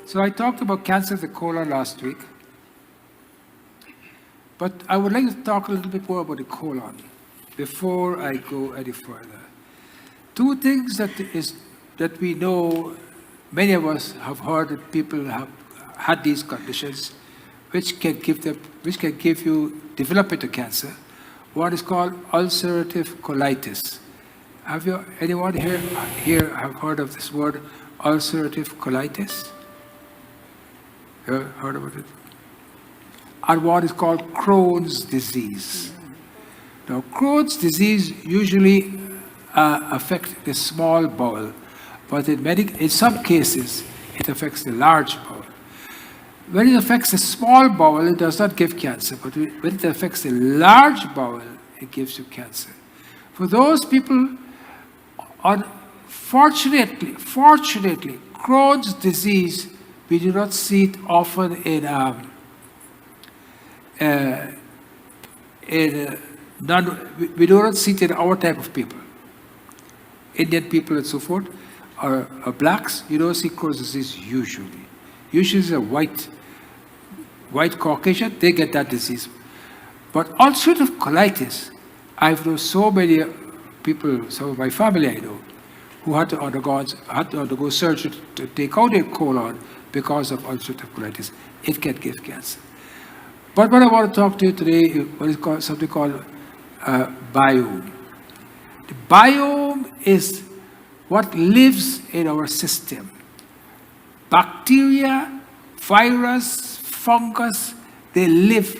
So I talked about cancer of the colon last week, but I would like to talk a little bit more about the colon before I go any further. Two things that we know, many of us have heard that people have had these conditions, which can give you developmental cancer. One is called ulcerative colitis. Anyone here have heard of this word, ulcerative colitis? You heard about it? And one is called Crohn's disease. Now, Crohn's disease usually affects the small bowel, but in some cases, it affects the large bowel. When it affects the small bowel, it does not give cancer, but when it affects the large bowel, it gives you cancer. For those people, fortunately, Crohn's disease, we do not see it often we do not see it in our type of people. Indian people and so forth, or blacks, you don't see Crohn's disease usually. Usually it's a white Caucasian, they get that disease. But ulcerative colitis, I've known so many people, some of my family I know, who had to undergo surgery to take out their colon because of ulcerative colitis. It can give cancer. But what I want to talk to you today is something called biome. The biome is what lives in our system. Bacteria, virus, fungus, they live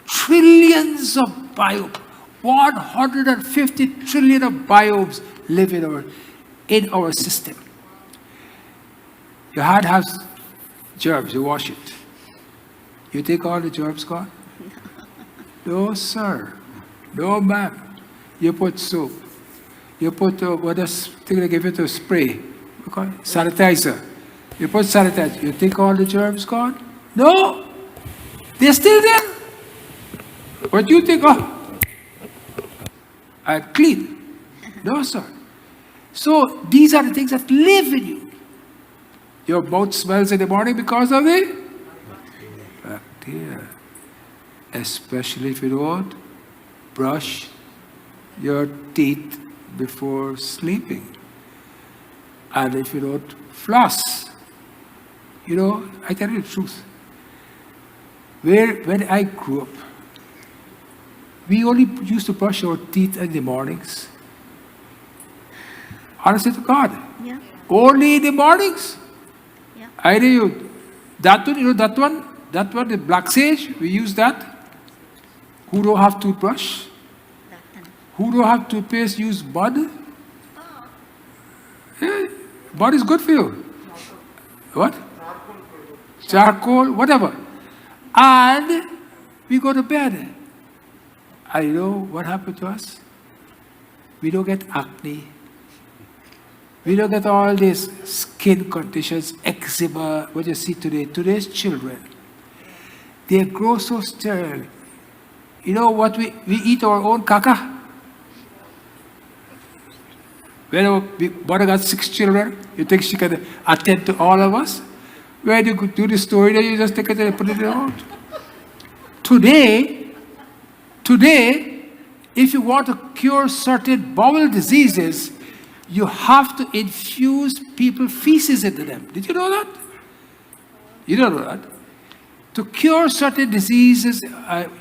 trillions of biomes. 150 trillion of biomes live in our system. Your hand has germs, you wash it. You take all the germs gone? No, sir. No, ma'am. You put soap. You put what else thing they give you to spray? We call it sanitizer. You put sanitizer. You think all the germs gone? No. They're still there. But you think, oh, I'm clean. No, sir. So these are the things that live in you. Your mouth smells in the morning because of the bacteria. Especially if you don't brush your teeth before sleeping. And if you don't floss. You know, I tell you the truth. When I grew up, we only used to brush our teeth in the mornings. Honestly to God. Yeah. Only in the mornings. Yeah. Either that one, the black sage, we use that. Who don't have toothbrush? Who don't have toothpaste, use mud? Yeah, mud is good for you. What? Charcoal, whatever. And we go to bed. I know what happened to us. We don't get acne. We don't get all these skin conditions, eczema, what you see today. Today's children, they grow so sterile. You know what, we eat our own caca. When our mother got 6 children, you think she can attend to all of us? When you do the story, then you just take it and put it out. Today, if you want to cure certain bowel diseases, you have to infuse people's feces into them. Did you know that? You don't know that. To cure certain diseases,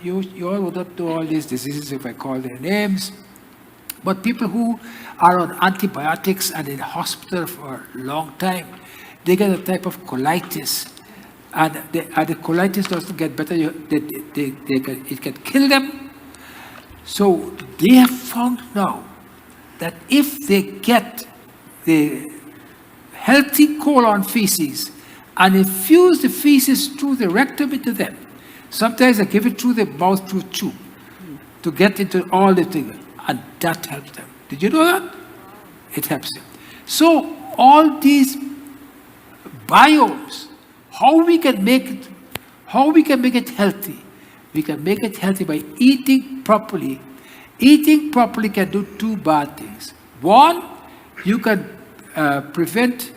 you all would not know all these diseases if I call their names, but people who are on antibiotics and in hospital for a long time, they get a type of colitis, and the colitis doesn't get better. It can kill them. So they have found now that if they get the healthy colon feces and infuse the feces through the rectum into them, sometimes they give it through the mouth, through tube, to get into all the things, and that helps them. Did you know that? It helps them. So all these biomes, how we can make it healthy? We can make it healthy by eating properly. Eating properly can do 2 bad things. One, you can prevent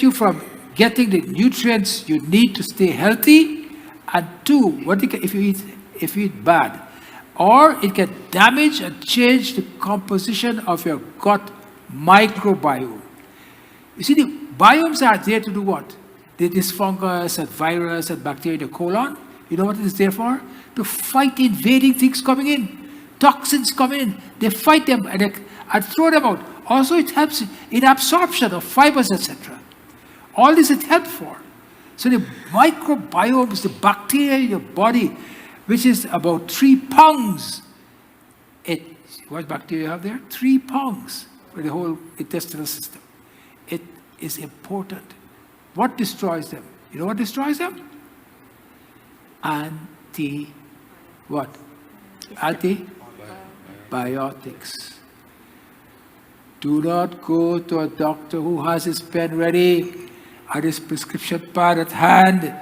you from getting the nutrients you need to stay healthy, and two, if you eat bad, or it can damage and change the composition of your gut microbiome. You see, the biomes are there to do what? This fungus and virus and bacteria in the colon, you know what it is there for? To fight invading things coming in, toxins coming in. They fight them and throw them out. Also, it helps in absorption of fibers, etc. All this it helps for. So the microbiome is the bacteria in your body, which is about 3 pounds. What bacteria you have there? 3 pounds for the whole intestinal system. It is important. What destroys them? You know what destroys them? Antibiotics. Do not go to a doctor who has his pen ready and his prescription pad at hand,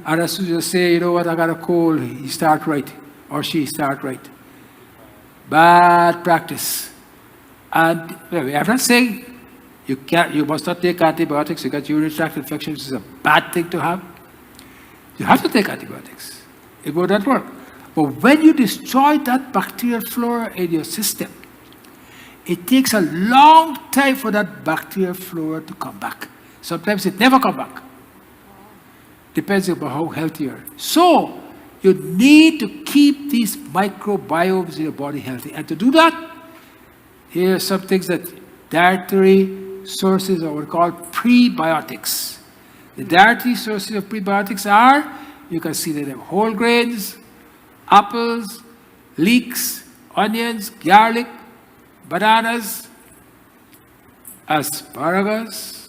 and as soon as you say, you know what, I got a cold, he start right, or she start right. Bad practice. And I'm not saying you must not take antibiotics. You got urinary tract infection, which is a bad thing to have. You have to take antibiotics. It will not work. But when you destroy that bacterial flora in your system, it takes a long time for that bacterial flora to come back. Sometimes it never comes back. Depends on how healthy you are. So, you need to keep these microbiomes in your body healthy. And to do that, here are some things that dietary sources are what are called prebiotics. The dietary sources of prebiotics are, you can see that they have whole grains, apples, leeks, onions, garlic, bananas, asparagus,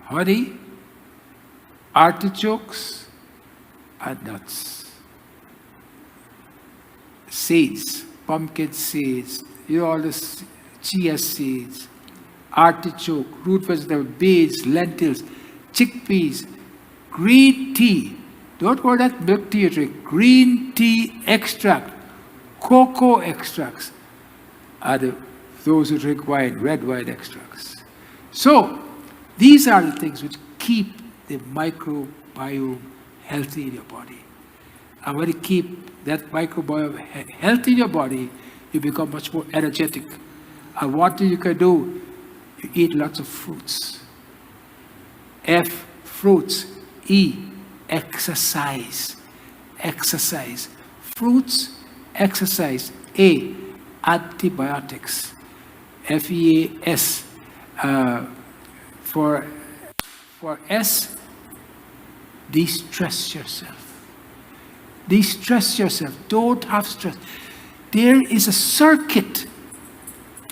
honey, artichokes, and nuts. Seeds, pumpkin seeds, all the chia seeds, artichoke, root vegetable, beans, lentils, chickpeas, green tea. Don't worry that milk tea you drink. Green tea extract, cocoa extracts, and those who drink wine, red wine extracts. So, these are the things which keep the microbiome healthy in your body. And when you keep that microbiome healthy in your body, you become much more energetic. And what you can do? You eat lots of fruits. F, fruits. E, exercise. Exercise. Fruits, exercise. A, antibiotics. FEAS. For S, de-stress yourself. De-stress yourself. Don't have stress. There is a circuit.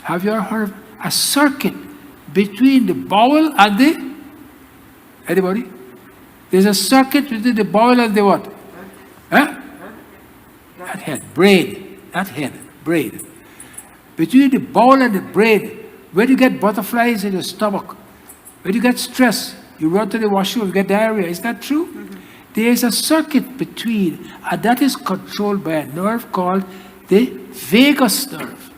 Have you ever heard of a circuit between the bowel and the... Anybody? There's a circuit between the bowel and the what? Huh? Not head. Brain. Not head. Brain. Between the bowel and the brain, when you get butterflies in your stomach, when you get stress, you run to the washroom, you get diarrhea. Is that true? Mm-hmm. There is a circuit between, and that is controlled by a nerve called the vagus nerve.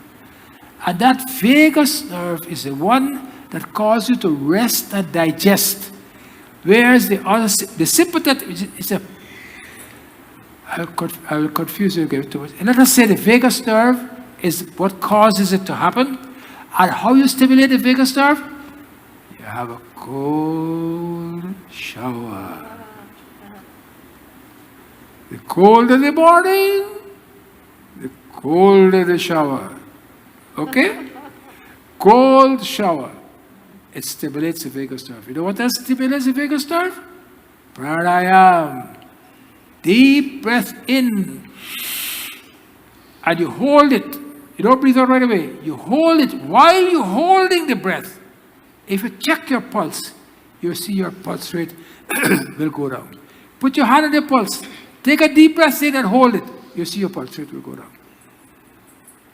And that vagus nerve is the one that causes you to rest and digest. Whereas the sympathetic, is a... I will confuse you again too much. And let us say the vagus nerve is what causes it to happen. And how you stimulate the vagus nerve? You have a cold shower. The colder the morning, the colder the shower. Okay? Cold shower. It stimulates the vagus nerve. You know what else stimulates the vagus nerve? Pranayama. Deep breath in. And you hold it. You don't breathe out right away. You hold it. While you're holding the breath, if you check your pulse, you'll see your pulse rate will go down. Put your hand on your pulse. Take a deep breath in and hold it. You'll see your pulse rate will go down.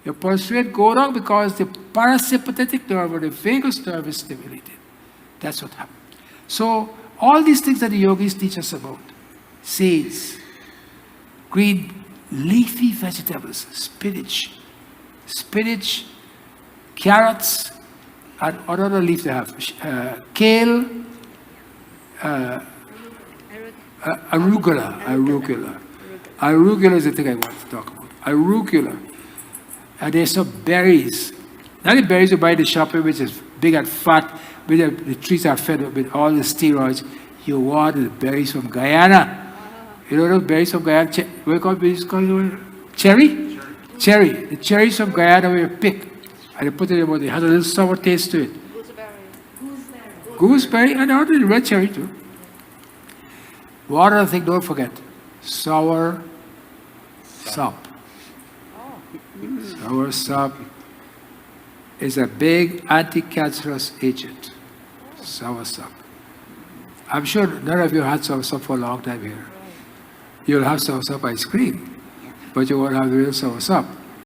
Your pulse rate go down because the parasympathetic nerve or the vagus nerve is stimulated. That's what happens. So all these things that the yogis teach us about, seeds, green leafy vegetables, spinach, carrots, and another leaf they have, kale, Arugula. Arugula is the thing I want to talk about. Arugula. And there's some berries. Not the berries you buy in the shop, which is big and fat, where the trees are fed with all the steroids. You want the berries from Guyana. You know those berries from Guyana? What do you call berries? Cherry? Cherry. The cherries from Guyana we pick. And they put it in water. It has a little sour taste to it. Gooseberry. And also the red cherry too. One other thing, don't forget. Sour sop. Sour sop is a big anti-cancerous agent. Sour sop. I'm sure none of you had sour sop for a long time here. You'll have sour sop ice cream, but you won't have the real sour sop.